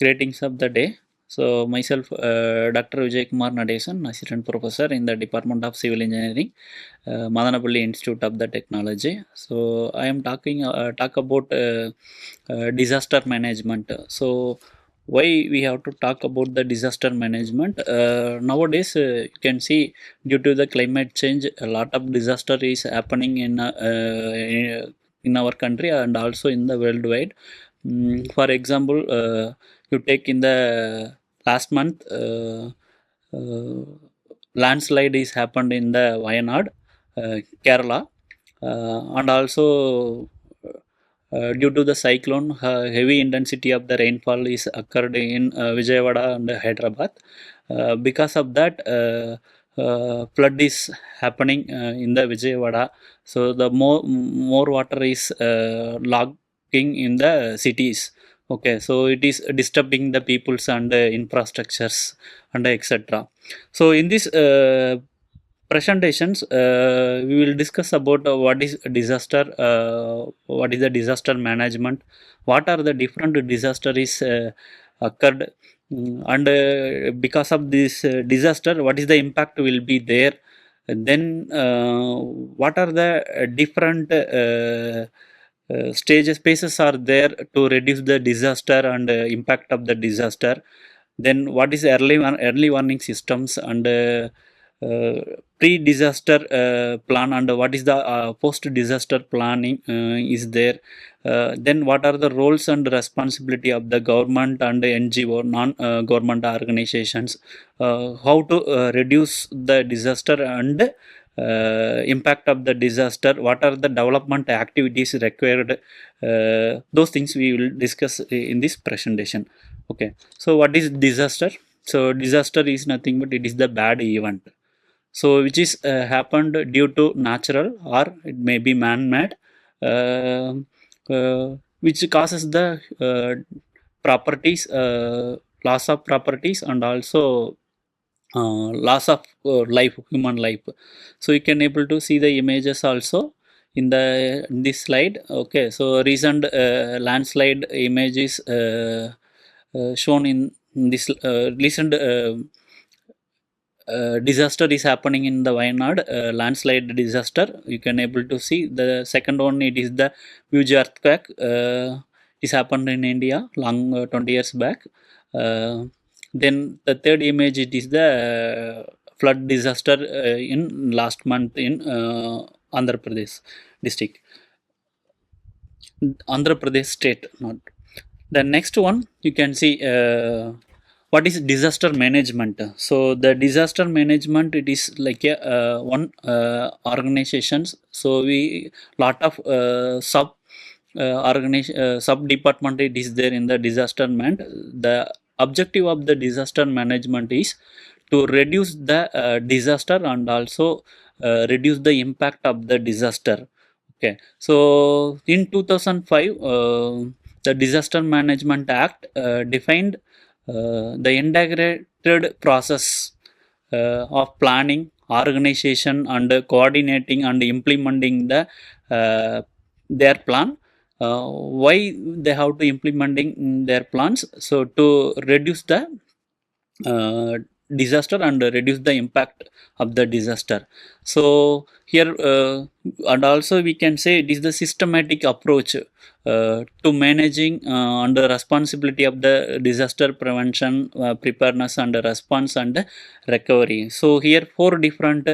Greetings of the day. So, myself, Dr. Vijayakumar Natesan, Assistant Professor in the Department of Civil Engineering, Madanapalli Institute of the Technology. So, I am talk about disaster management. So, why we have to talk about the disaster management? Nowadays, you can see due to the climate change, a lot of disaster is happening in our country and also in the worldwide. For example, you take in the last month, uh, landslide is happened in the Wayanad, Kerala, and also due to the cyclone, heavy intensity of the rainfall is occurred in Vijayawada and Hyderabad. Because of that, flood is happening in the Vijayawada. So the more water is logging in the cities. Okay, so it is disturbing the peoples and infrastructures and etc. So in this presentations, we will discuss about what is disaster, what is the disaster management, what are the different disaster is occurred, and because of this disaster, what is the impact will be there. And then, what are the different stages, phases are there to reduce the disaster and impact of the disaster. Then, what is early warning systems and uh, pre-disaster plan, and what is the post-disaster planning is there. Then what are the roles and responsibility of the government and NGO, non-government organizations, how to reduce the disaster and impact of the disaster, what are the development activities required, those things we will discuss in this presentation. Okay, so what is disaster? So disaster is nothing but it is the bad event, so which is happened due to natural or it may be man-made, uh, which causes the properties, loss of properties, and also loss of life, human life. So you can able to see the images also in this slide. Okay, so recent landslide image is shown in this recent disaster is happening in the Wayanad, landslide disaster. You can able to see the second one. It is the huge earthquake. Is happened in India long 20 years back. Then the third image, it is the flood disaster in last month in Andhra Pradesh district, Andhra Pradesh state. Not the next one. You can see. What is disaster management? So the disaster management, it is like a one organizations. So we lot of sub department it is there in the disaster management. The objective of the disaster management is to reduce the disaster and also reduce the impact of the disaster. Okay, so in 2005, the Disaster Management Act defined the integrated process of planning, organization, and coordinating and implementing their plan. Why they have to implementing their plans? So to reduce the disaster and reduce the impact of the disaster. So here and also we can say it is the systematic approach to managing and the responsibility of the disaster prevention, preparedness and response and recovery. So here four different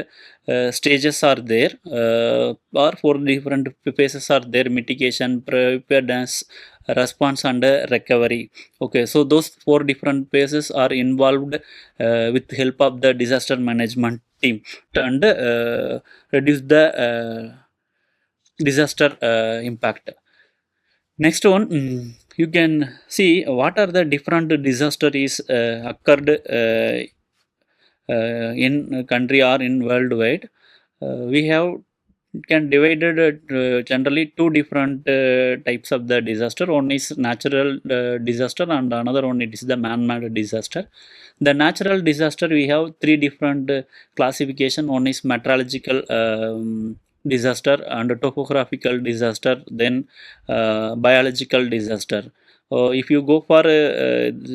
stages are there, or four different phases are there: mitigation, preparedness, response and recovery. Okay, so those four different phases are involved with help of the disaster management team and reduce the disaster impact. Next one, you can see what are the different disaster is occurred in country or in worldwide. We have can divided generally two different types of the disaster. One is natural disaster and another one it is the man-made disaster. The natural disaster we have three different classification. One is meteorological disaster and topographical disaster, then biological disaster. If you go for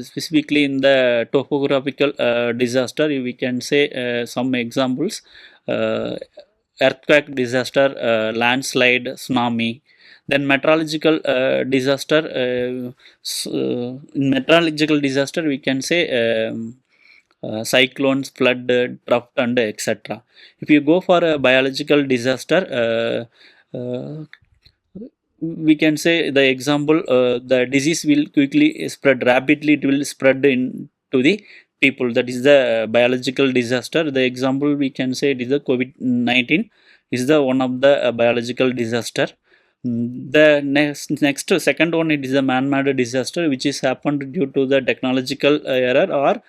specifically in the topographical disaster, we can say some examples: uh, earthquake disaster, landslide, tsunami. Then meteorological disaster. In meteorological disaster, we can say cyclones, flood, drought, and etc. If you go for a biological disaster, we can say the example, the disease will quickly spread rapidly, it will spread into the people, that is the biological disaster. The example we can say it is the COVID-19 is the one of the biological disaster. The next second one, it is a man-made disaster which is happened due to the technological error or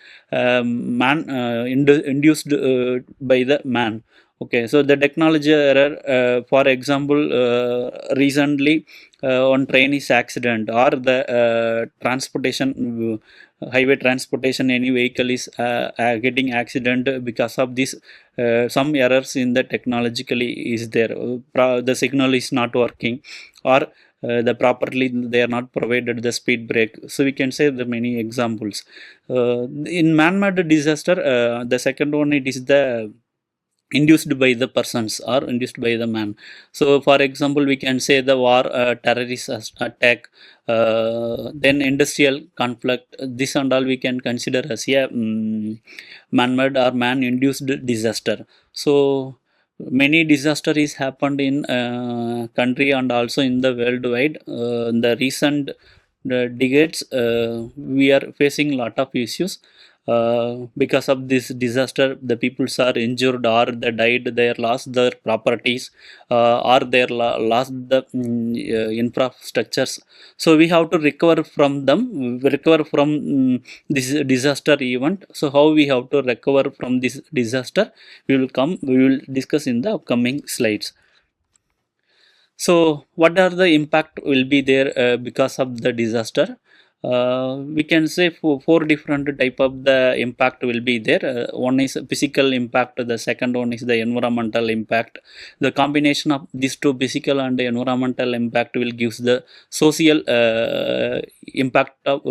man induced by the man. Okay, so the technology error, for example, recently one train is accident or the transportation, highway transportation, any vehicle is getting accident because of this. Some errors in the technologically is there. The signal is not working, or the properly they are not provided the speed brake. So we can say the many examples. In man-made disaster, the second one, it is the induced by the persons or induced by the man. So for example, we can say the war, terrorist attack, then industrial conflict. This and all we can consider as a man-made or man-induced disaster. So many disaster is happened in country and also in the worldwide. In the recent decades, we are facing lot of issues. Because of this disaster, the peoples are injured or they died, they lost their properties, or they lost the infrastructures. So we have to recover from them, recover from this disaster event. So how we have to recover from this disaster, we will discuss in the upcoming slides. So, what are the impact will be there because of the disaster? We can say four different type of the impact will be there. One is physical impact. The second one is the environmental impact. The combination of these two, physical and environmental impact, will gives the social impact of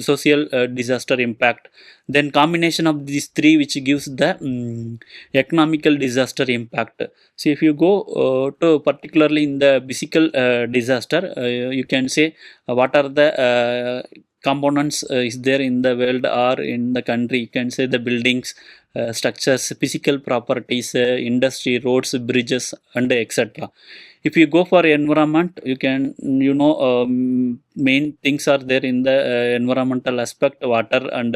social disaster impact. Then combination of these three, which gives the economical disaster impact. So if you go to particularly in the physical disaster, you can say what are the components is there in the world or in the country. You can say the buildings, structures, physical properties, industry, roads, bridges, and etc. If you go for environment, you can, main things are there in the environmental aspect: water and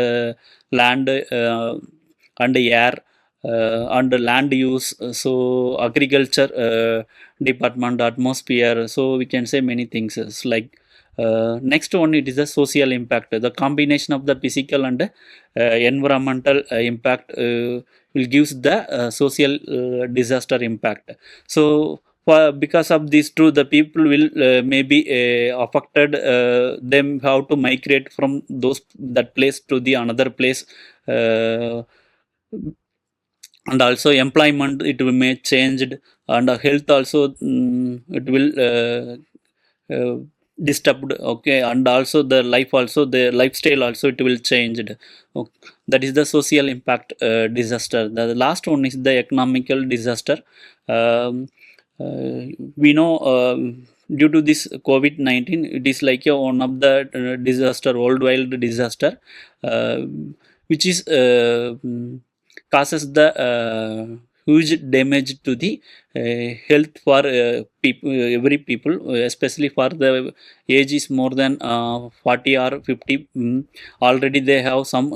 land, and air, and land use. So agriculture department, atmosphere. So we can say many things. It's like next one, it is the social impact. The combination of the physical and environmental impact will gives the social disaster impact. So because of these two, the people will maybe affected. Them how to migrate from that place to the another place. And also employment, it will may changed, and health also, it will disturbed. Okay, and also the life also, the lifestyle also, it will changed. Okay. That is the social impact disaster. The last one is the economical disaster. um, we know, due to this COVID-19, it is like one of the disaster, worldwide disaster, uh, which is causes the huge damage to the health for people, every people, especially for the age is more than 40 or 50. Already they have some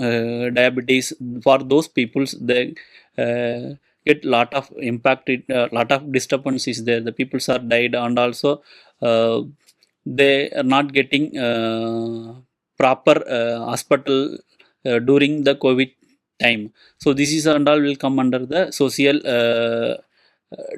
diabetes. For those peoples, they get lot of impact, lot of disturbance is there. The peoples are died, and also they are not getting proper hospital during the COVID time. So this is and all will come under the social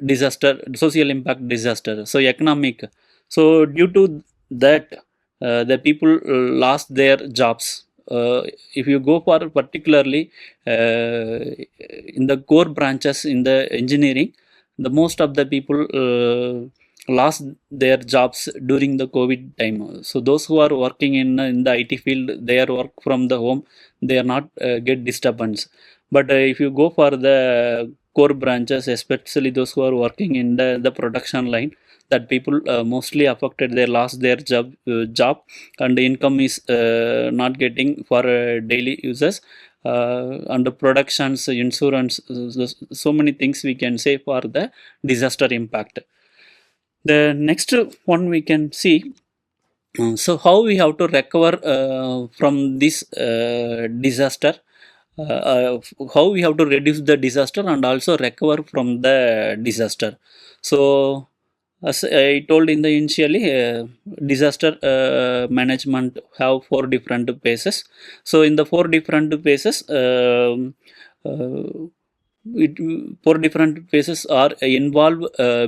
disaster, social impact disaster. So economic. So due to that, the people lost their jobs. If you go for particularly in the core branches in the engineering, the most of the people lost their jobs during the COVID time. So those who are working in the IT field, they are work from the home, they are not get disturbance. But if you go for the core branches, especially those who are working in the production line, that people mostly affected, they lost their job, and the income is not getting for daily uses. And the productions, insurance, so many things we can say for the disaster impact. The next one we can see, so how we have to recover from this disaster, how we have to reduce the disaster and also recover from the disaster. So as I told in the initially, disaster management have four different phases. So in the four different phases, uh, it, four different phases are involved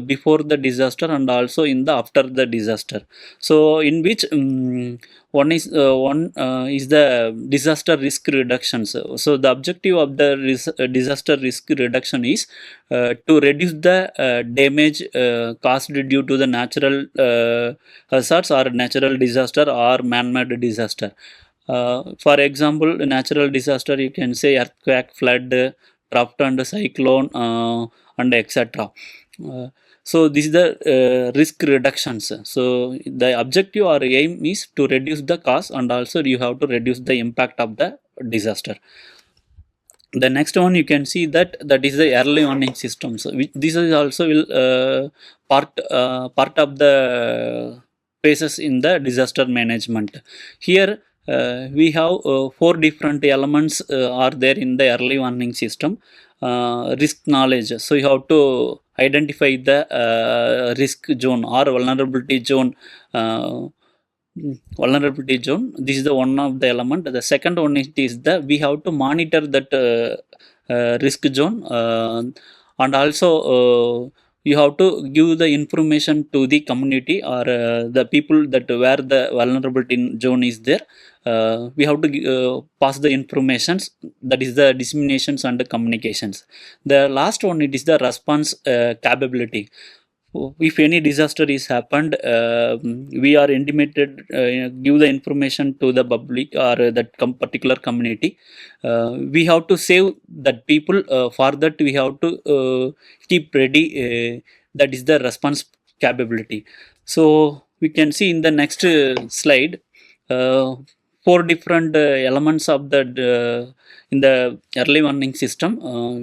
before the disaster and also in the after the disaster. So in which one is the disaster risk reduction. So the objective of the disaster risk reduction is to reduce the damage caused due to the natural hazards or natural disaster or man-made disaster. For example, natural disaster, you can say earthquake, flood, drought and cyclone, and etc. Uh, so this is the risk reductions. So the objective or aim is to reduce the cost and also you have to reduce the impact of the disaster. The next one you can see that is the early warning systems, which this is also will part of the phases in the disaster management. Here we have four different elements are there in the early warning system. Risk knowledge, so you have to identify the risk zone or vulnerability zone. Vulnerability zone, this is the one of the element. The second one is the we have to monitor that risk zone, and also you have to give the information to the community or the people that where the vulnerability zone is there. We have to pass the informations, that is the disseminations and the communications. The last one, it is the response capability. If any disaster is happened, we are intimated, give the information to the public or that particular community. We have to save that people, for that we have to keep ready, that is the response capability. So we can see in the next slide, uh, four different elements of the in the early warning system.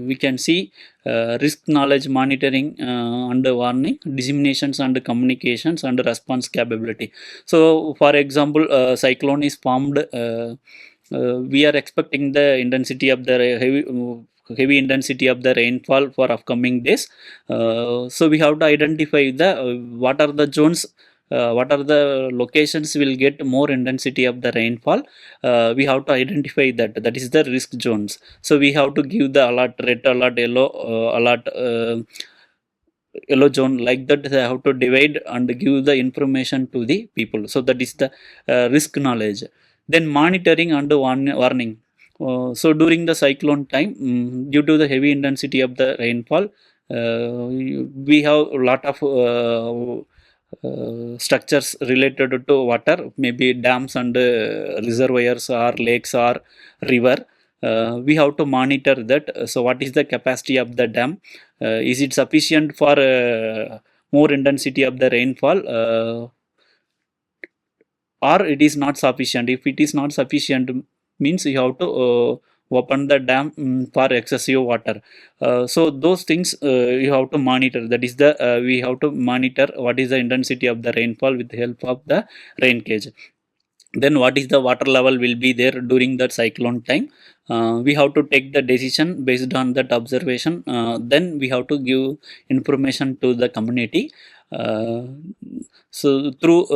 We can see risk knowledge, monitoring, and warning, disseminations and communications, and response capability. So for example, cyclone is formed, we are expecting the intensity of the heavy intensity of the rainfall for upcoming days. So we have to identify the what are the zones, what are the locations will get more intensity of the rainfall. We have to identify that is the risk zones. So we have to give the alert, red alert, yellow alert, yellow zone, like that they have to divide and give the information to the people. So that is the risk knowledge. Then monitoring and warning. So during the cyclone time, due to the heavy intensity of the rainfall, we have a lot of structures related to water, maybe dams and reservoirs or lakes or river. We have to monitor that. So what is the capacity of the dam? Is it sufficient for more intensity of the rainfall, or it is not sufficient? If it is not sufficient, means you have to open the dam for excessive water. So those things you have to monitor, that is the we have to monitor what is the intensity of the rainfall with the help of the rain gauge. Then what is the water level will be there during that cyclone time? We have to take the decision based on that observation. Then we have to give information to the community. uh, so through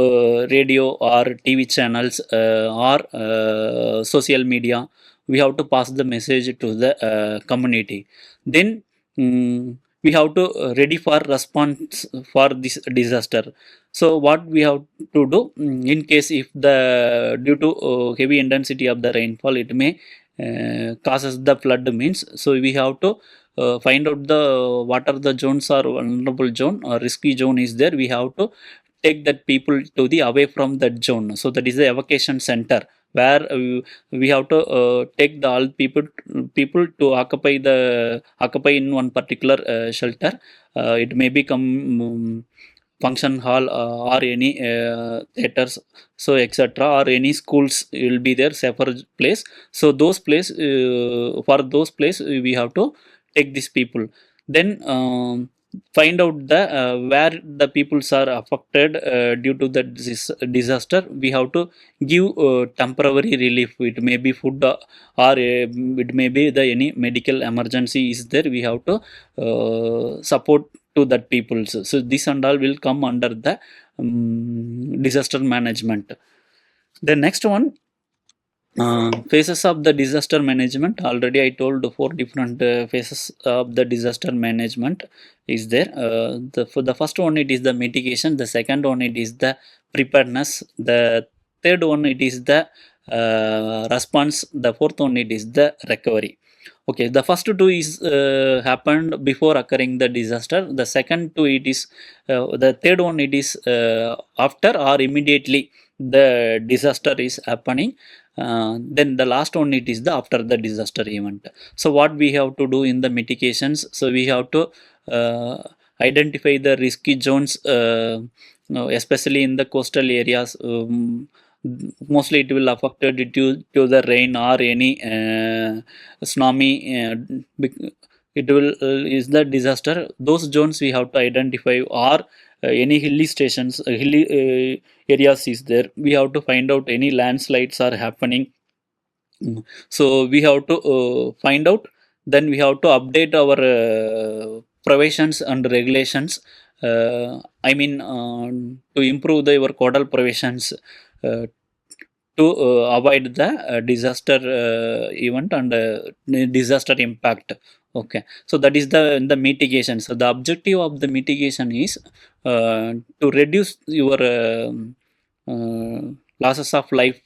radio or TV channels, or social media, we have to pass the message to the community. Then we have to ready for response for this disaster. So what we have to do, in case if the due to heavy intensity of the rainfall, it may causes the flood means, so we have to find out the what are the zones are vulnerable zone or risky zone is there. We have to take that people to the away from that zone. So that is the evacuation center where we have to take the all people to occupy in one particular shelter. It may become function hall or any theaters, so etc., or any schools will be there safer place. So those place, for those place we have to take these people. Then find out the where the peoples are affected due to the disaster. We have to give temporary relief. It may be food, or it may be the any medical emergency is there. We have to support to that people. So this and all will come under the disaster management. The next one, phases of the disaster management. Already I told four different phases of the disaster management is there. For the first one it is the mitigation, the second one it is the preparedness, the third one it is the response, the fourth one it is the recovery. Okay, the first two is happened before occurring the disaster. The second two it is the third one it is after or immediately the disaster is happening. Then the last one it is the after the disaster event. So what we have to do in the mitigations? So we have to identify the risky zones, especially in the coastal areas. Mostly it will affected due to the rain or any tsunami. It will is the disaster. Those zones we have to identify, or any hilly stations, hilly areas is there. We have to find out any landslides are happening. So we have to find out. Then we have to update our provisions and regulations. I mean, to improve the your codal provisions to avoid the disaster event and disaster impact. Okay, so that is the mitigation. So the objective of the mitigation is to reduce your losses of life,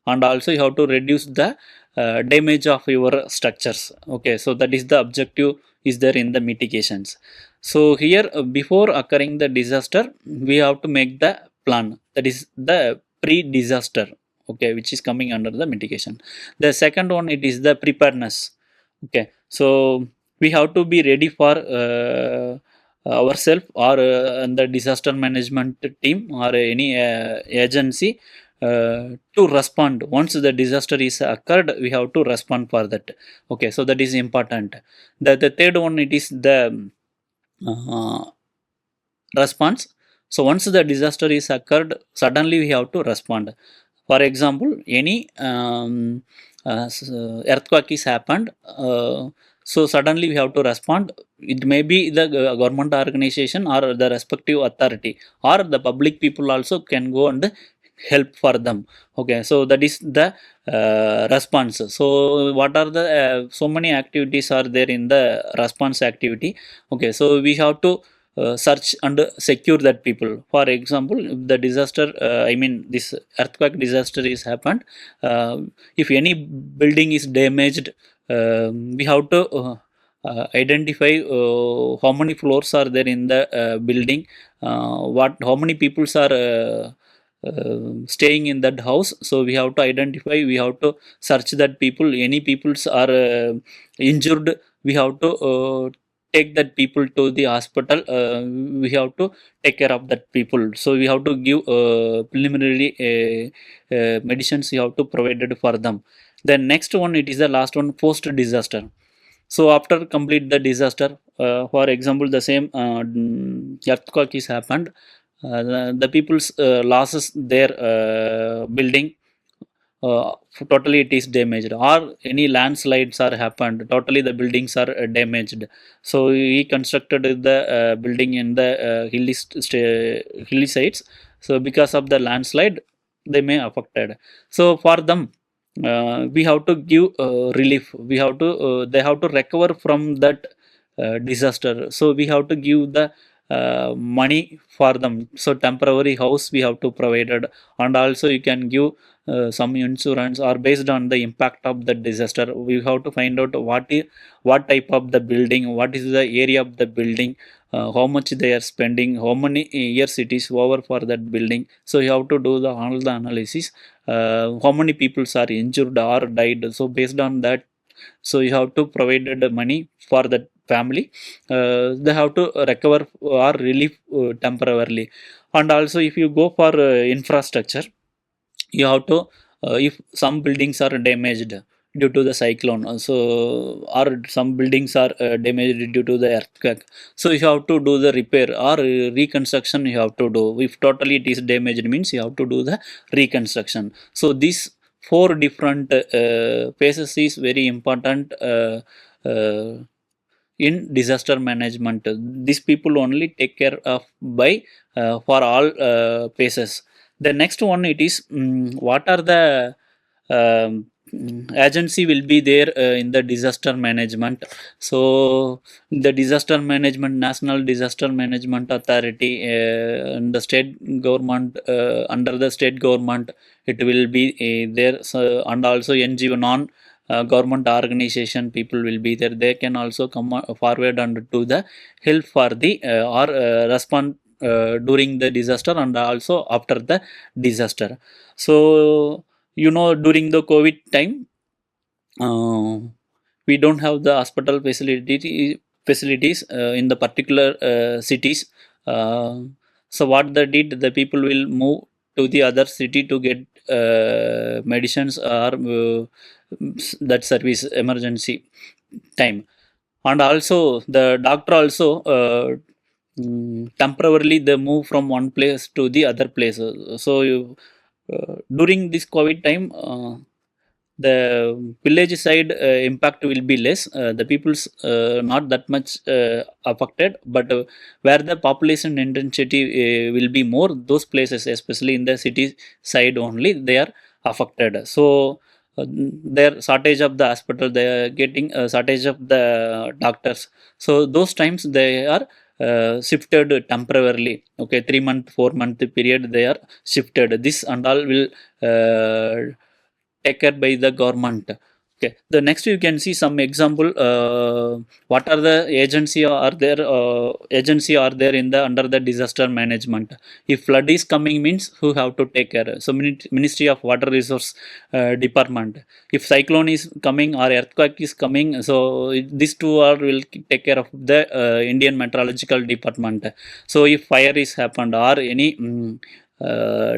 and also you have to reduce the damage of your structures. Okay, so that is the objective is there in the mitigations. So here before occurring the disaster we have to make the plan, that is the pre-disaster. Okay, which is coming under the mitigation. The second one it is the preparedness. Okay, so we have to be ready for ourselves or the disaster management team or any agency to respond. Once the disaster is occurred we have to respond for that. Okay, so that is important. The third one it is the response. So once the disaster is occurred, suddenly we have to respond. For example, any earthquake is happened, so suddenly we have to respond. It may be the government organization or the respective authority, or the public people also can go and help for them. Okay, so that is the response. So what are the so many activities are there in the response activity. Okay, so we have to search and secure that people. For example, if the disaster, I mean this earthquake disaster is happened, if any building is damaged, we have to identify how many floors are there in the building, what how many peoples are staying in that house. So we have to identify, we have to search that people. Any peoples are injured, we have to take that people to the hospital. We have to take care of that people. So we have to give preliminary medicines we have to provided for them. Then next one it is the last one, post disaster. So after complete the disaster, for example the same earthquake is happened, the people's losses their building, totally it is damaged, or any landslides are happened, totally the buildings are damaged. So he constructed the building in the hilly sides. So because of the landslide they may affected. So for them we have to give relief. We have to they have to recover from that disaster. So we have to give the money for them. So temporary house we have to provided, and also you can give some insurance, or based on the impact of the disaster, we have to find out what type of the building, what is the area of the building, how much they are spending, how many years it is over for that building. So you have to do all the analysis, how many people are injured or died. So based on that, so you have to provide the money for that family. They have to recover or relief temporarily. And also, if you go for infrastructure, you have to, if some buildings are damaged due to the cyclone, so or some buildings are damaged due to the earthquake, so you have to do the repair or reconstruction. You have to do, if totally it is damaged means you have to do the reconstruction. So these four different phases is very important uh, in disaster management. These people only take care of by for all phases. The next one, it is what are the agency will be there in the disaster management. So the disaster management, national disaster management authority, and the state government, under the state government it will be there. So, and also NGO, non government organization people will be there. They can also come forward and do the help for the or respond during the disaster and also after the disaster. So during the COVID time, uh, we don't have the hospital facilities in the particular cities. uh, so what they did, the people will move to the other city to get medicines or that service emergency time. And also the doctor also temporarily they move from one place to the other place. So during this COVID time, the village side impact will be less. The people's not that much affected, but where the population intensity will be more, those places, especially in the city side only, they are affected. So their shortage of the hospital, they are getting a shortage of the doctors. So those times they are shifted temporarily. Okay, 3 month 4 month period they are shifted. This and all will take care by the government. Okay, the next you can see some example. What are the agency are there in the under the disaster management? If flood is coming means who have to take care? So Ministry of Water Resource department. If cyclone is coming or earthquake is coming, so these two are will take care of the Indian Meteorological Department. So if fire is happened or any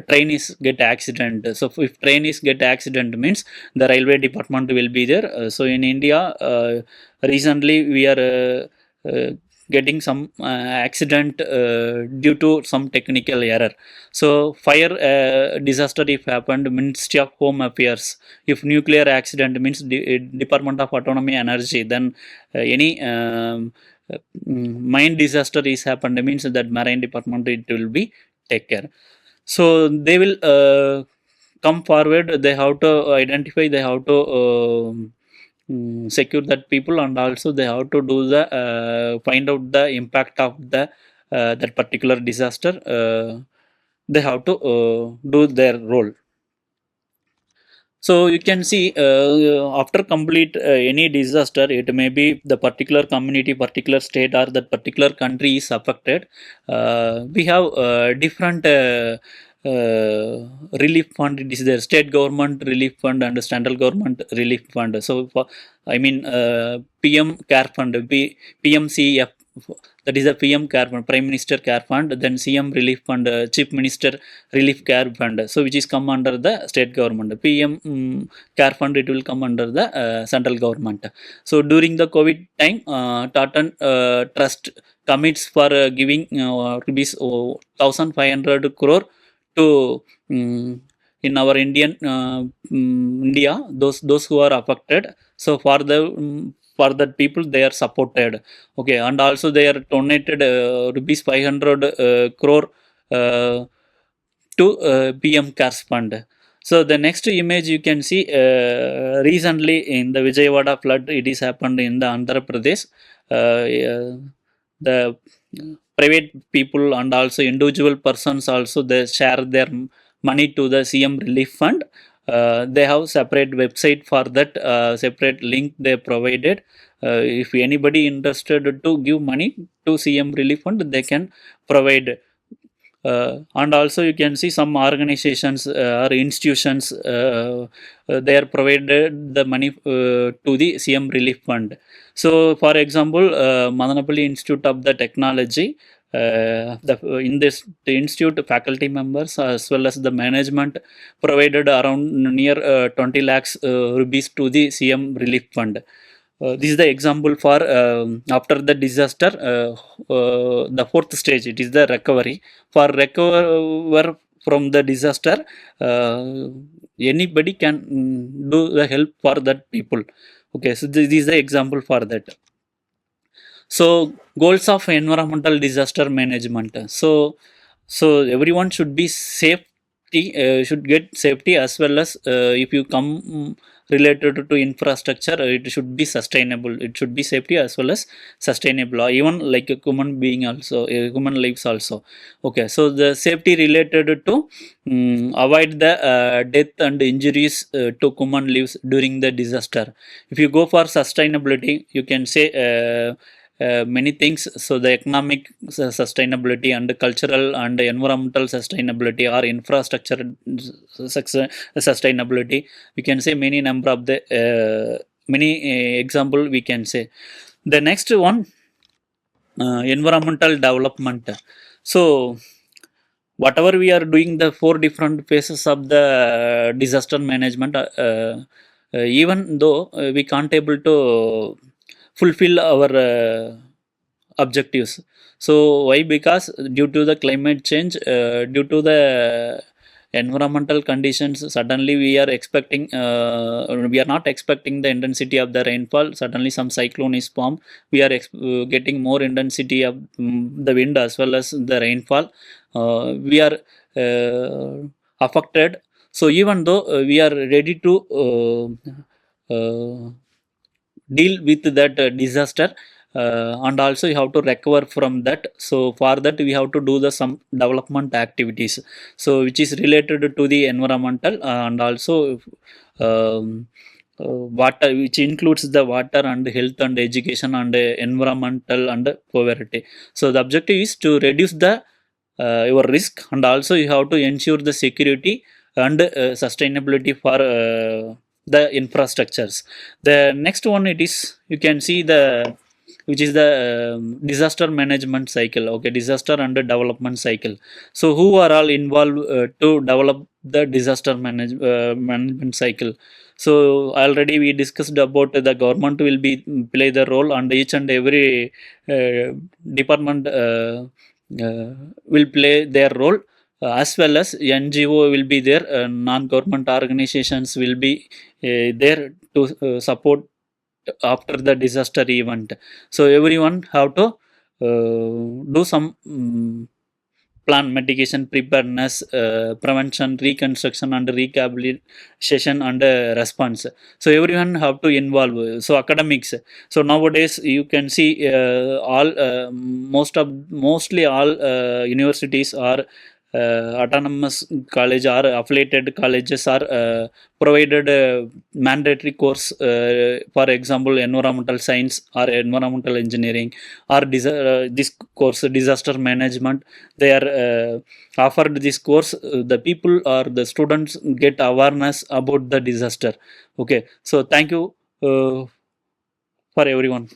train is get accident, so if train is get accident means the railway department will be there. So in India, recently we are getting some accident due to some technical error. So fire disaster if happened, Ministry of Home Affairs. If nuclear accident means Department of Autonomy Energy. Then any mine disaster is happened means that marine department it will be take care. So they will come forward. They have to identify, they have to secure that people, and also they have to do the find out the impact of the that particular disaster. They have to do their role. So you can see, after complete any disaster, it may be the particular community, particular state, or that particular country is affected. We have different relief fund. It is the state government relief fund and the central government relief fund. So for, I mean, PM Care Fund, PMCF. That is the PM Care Fund, Prime Minister Care Fund. Then CM Relief Fund, Chief Minister Relief Care Fund. So which is come under the state government. PM Care Fund, it will come under the central government. So during the COVID time, Tata Trust commits for giving rupees 1,500 crore to in our India, those who are affected. So for that people they are supported. Okay, and also they are donated rupees 500 crore to PM Cares Fund. So the next image you can see, recently in the Vijayawada flood, it is happened in the Andhra Pradesh. The private people and also individual persons also they share their money to the CM Relief Fund. they have separate website for that, separate link they provided. If anybody interested to give money to CM relief fund, they can provide. And also you can see some organizations or institutions, they are provided the money to the CM relief fund. So for example, Madanapalli Institute of the Technology, in this the institute faculty members as well as the management provided around near 20 lakhs rupees to the CM relief fund. This is the example for after the disaster, the fourth stage, it is the recovery. For recover from the disaster, anybody can do the help for that people. Okay, so this is the example for that. So goals of environmental disaster management. So everyone should be safety, should get safety, as well as if you come related to infrastructure, it should be sustainable. It should be safety as well as sustainable, or even like a human being also, human lives also. Okay, so the safety related to avoid the death and injuries to human lives during the disaster. If you go for sustainability, you can say many things. So the economic sustainability and cultural and environmental sustainability, or infrastructure sustainability, we can say many number of the many example we can say. The next one, environmental development. So whatever we are doing, the four different phases of the disaster management, even though we can't able to fulfill our objectives. So why? Because due to the climate change, due to the environmental conditions, suddenly we are expecting, we are not expecting the intensity of the rainfall. Suddenly some cyclone is formed, we are getting more intensity of the wind as well as the rainfall. We are affected. So even though we are ready to deal with that disaster, and also you have to recover from that. So for that we have to do the some development activities, so which is related to the environmental, and also water, which includes the water and health and education and environmental and poverty. So the objective is to reduce the your risk, and also you have to ensure the security and sustainability for the infrastructures. The next one, it is, you can see the, which is the disaster management cycle. Okay, disaster and development cycle. So who are all involved to develop the disaster management cycle? So already we discussed about the government will be play the role, and each and every department will play their role, as well as NGO will be there, non-government organizations will be there to support after the disaster event. So everyone have to do some plan mitigation, preparedness, prevention, reconstruction and rehabilitation and response. So everyone have to involve. So academics, so nowadays you can see all mostly all universities are autonomous college or affiliated colleges are provided mandatory course, for example environmental science or environmental engineering, or this course disaster management. They are offered this course, the people or the students get awareness about the disaster. Okay, so thank you for everyone.